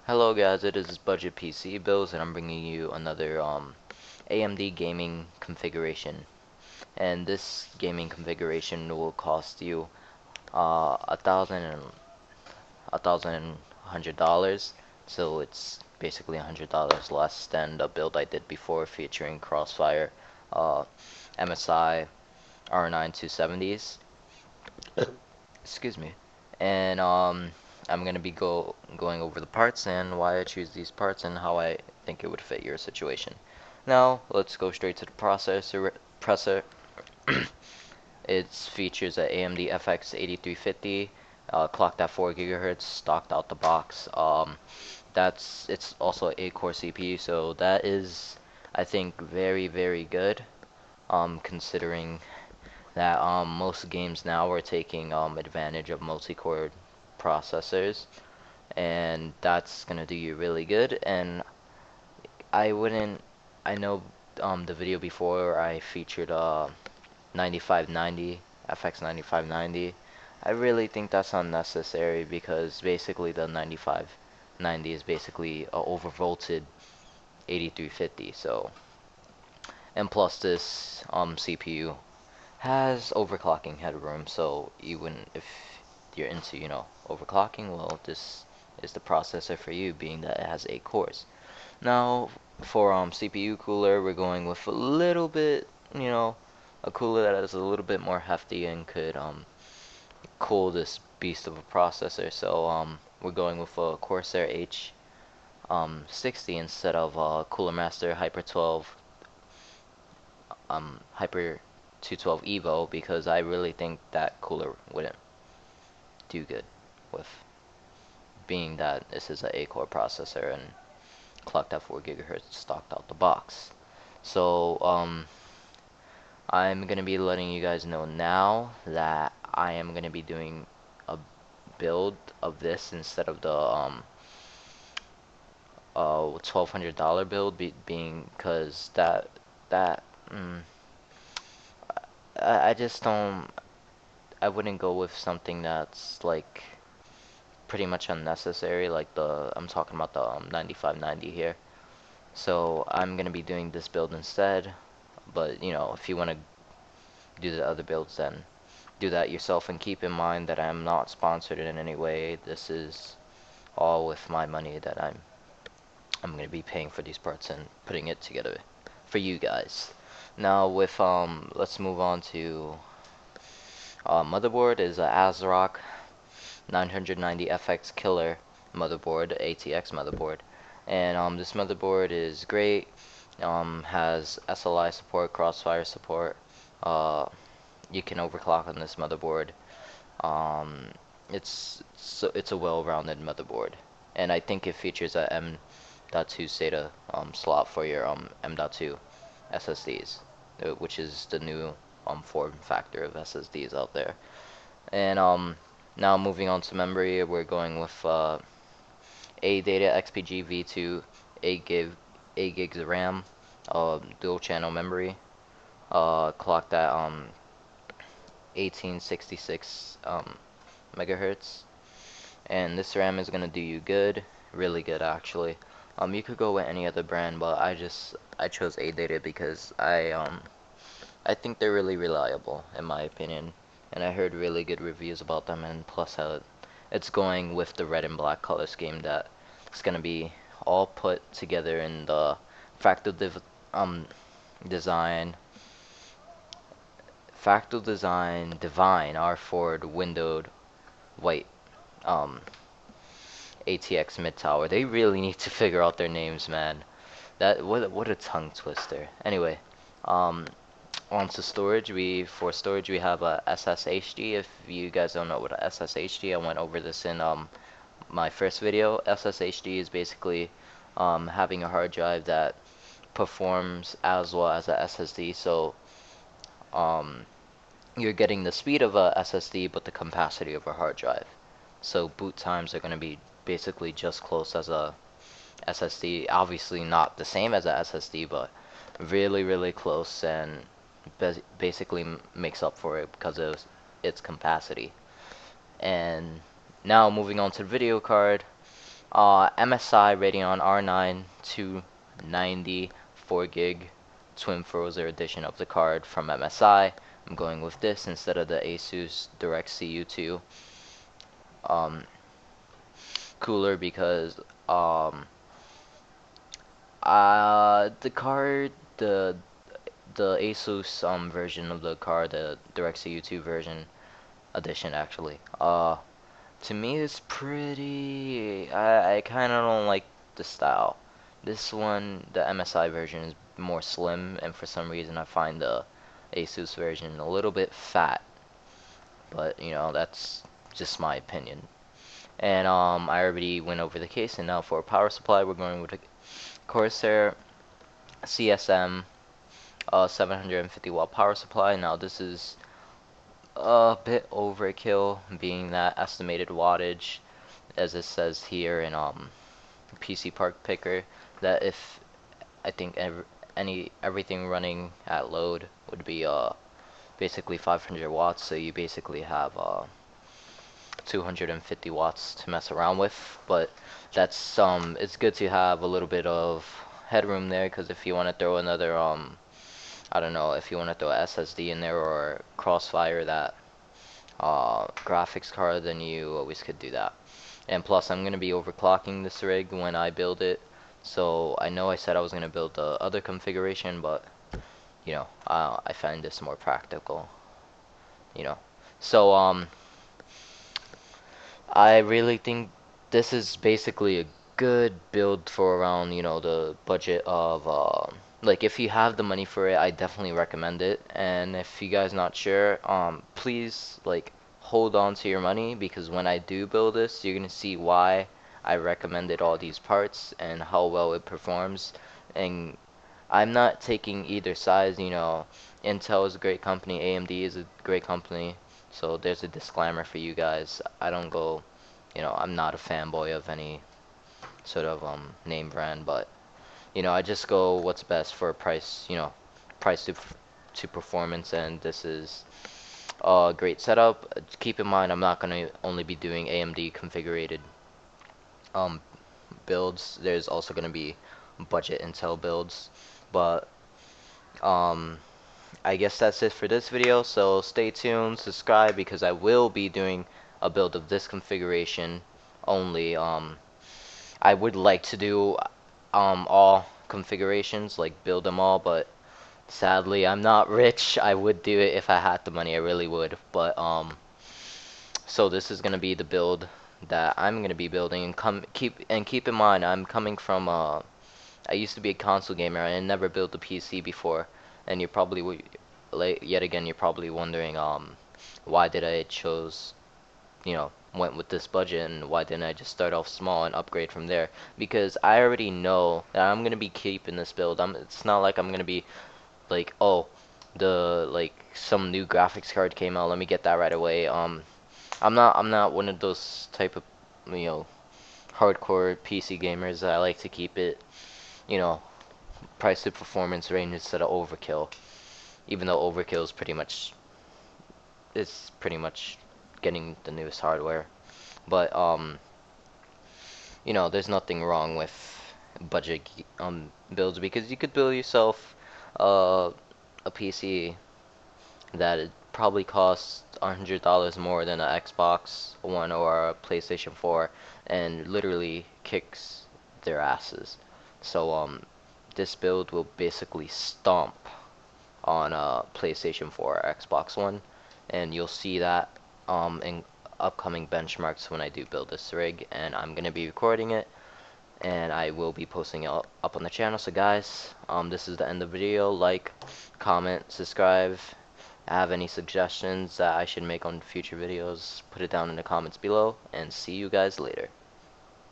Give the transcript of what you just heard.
Hello guys, it is Budget PC Bills and I'm bringing you another AMD Gaming configuration. And this gaming configuration will cost you $1,100. So it's basically $100 less than the build I did before featuring Crossfire MSI R9 270s. Excuse me. And I'm gonna be going over the parts and why I choose these parts and how I think it would fit your situation. Now let's go straight to the processor. It features a AMD FX 8350, clocked at 4 gigahertz, stocked out the box. It's also a core CPU, so that is, I think, very good. Considering that most games now are taking advantage of multi-core processors, and that's gonna do you really good. And I wouldn't, I know the video before I featured 9590 FX 9590. I really think that's unnecessary because basically the 9590 is basically a overvolted 8350. So, and plus this CPU has overclocking headroom, so even if you're into, overclocking, well, this is the processor for you, being that it has 8 cores. Now, for CPU cooler, we're going with a little bit, a cooler that is a little bit more hefty and could cool this beast of a processor. So we're going with a Corsair H 60 instead of Cooler Master Hyper 212 Evo, because I really think that cooler wouldn't do good with being that this is an 8-core processor and clocked at 4 gigahertz stocked out the box. So I'm gonna be letting you guys know now that I am gonna be doing a build of this instead of the $1,200 build, being because that I just don't, I wouldn't go with something that's like pretty much unnecessary, like I'm talking about the 9590 here. So I'm gonna be doing this build instead. But if you want to do the other builds, then do that yourself. And keep in mind that I'm not sponsored in any way. This is all with my money that I'm gonna be paying for these parts and putting it together for you guys. Now with let's move on to motherboard is a ASRock 990FX Killer motherboard, ATX motherboard, and this motherboard is great. Has SLI support, Crossfire support. You can overclock on this motherboard. Um, it's a well-rounded motherboard, and I think it features a M.2 SATA slot for your M.2 SSDs, which is the new form factor of SSDs out there. And now moving on to memory, we're going with a Data XPG V2, 8 gigs of RAM, dual channel memory, clocked at 1866 megahertz. And this RAM is gonna do you good, really good actually. You could go with any other brand, but I chose AData because I think they're really reliable in my opinion, and I heard really good reviews about them. And plus, how it's going with the red and black color scheme that it's gonna be all put together in the Fractal Design Fractal Design Define R4 windowed white um ATX mid tower. They really need to figure out their names, man. What a tongue twister. Anyway, um on to storage. For storage we have a SSHD. If you guys don't know what a SSHD, I went over this in my first video. SSHD is basically having a hard drive that performs as well as a SSD. So um, you're getting the speed of a SSD but the capacity of a hard drive. So boot times are going to be basically just close as a SSD. Obviously not the same as a SSD, but really close, and basically makes up for it because of its capacity. And now moving on to the video card. MSI Radeon R9 290 4 gig Twin FrozR edition of the card from MSI. I'm going with this instead of the Asus Direct CU2 um, cooler because the card the Asus version of the card, the Direct CU2 version edition actually, to me it's pretty, I kind of don't like the style. This one, the MSI version, is more slim, and for some reason I find the Asus version a little bit fat, but you know, that's just my opinion. And I already went over the case, and now for power supply we're going with a Corsair CSM 750 watt power supply. Now this is a bit overkill, being that estimated wattage, as it says here in PC Park Picker, that if I think everything running at load would be basically 500 watts, so you basically have 250 watts to mess around with. But that's it's good to have a little bit of headroom there, because if you want to throw another I don't know, if you want to throw a SSD in there or Crossfire that graphics card, then you always could do that. And plus, I'm gonna be overclocking this rig when I build it, so I know I said I was gonna build the other configuration, but you know, I find this more practical, you know. So I really think this is basically a good build for around, you know, the budget of like, if you have the money for it, I definitely recommend it. And if you guys not sure, please like hold on to your money, because when I do build this, you're gonna see why I recommended all these parts and how well it performs. And I'm not taking either side, you know. Intel is a great company, AMD is a great company, so there's a disclaimer for you guys. I don't go, you know, I'm not a fanboy of any sort of name brand, but you know, I just go what's best for price, you know, price to performance, and this is a great setup. Keep in mind, I'm not gonna only be doing AMD configured um builds. There's also gonna be budget Intel builds, but um I guess that's it for this video, so stay tuned, subscribe, because I will be doing a build of this configuration only. I would like to do all configurations, like build them all, but sadly I'm not rich. I would do it if I had the money, I really would. But so this is gonna be the build that I'm gonna be building, and keep in mind, I'm coming from I used to be a console gamer. I never built a PC before, and you probably like, yet again, you're probably wondering why did I chose, you know, went with this budget, and why didn't I just start off small and upgrade from there? Because I already know that I'm gonna be keeping this build. It's not like I'm gonna be like, oh, the like some new graphics card came out, let me get that right away. I'm not one of those type of, you know, hardcore PC gamers. I like to keep it, you know, price to performance range instead of overkill. Even though overkill is pretty much getting the newest hardware. But you know, there's nothing wrong with budget builds, because you could build yourself uh, a PC that it probably costs $100 more than an Xbox One or a PlayStation 4, and literally kicks their asses. So this build will basically stomp on a PlayStation 4 or Xbox One, and you'll see that in upcoming benchmarks when I do build this rig, and I'm gonna be recording it, and I will be posting it up on the channel. So guys, this is the end of the video. Like, comment, subscribe. Have any suggestions that I should make on future videos, put it down in the comments below, and see you guys later.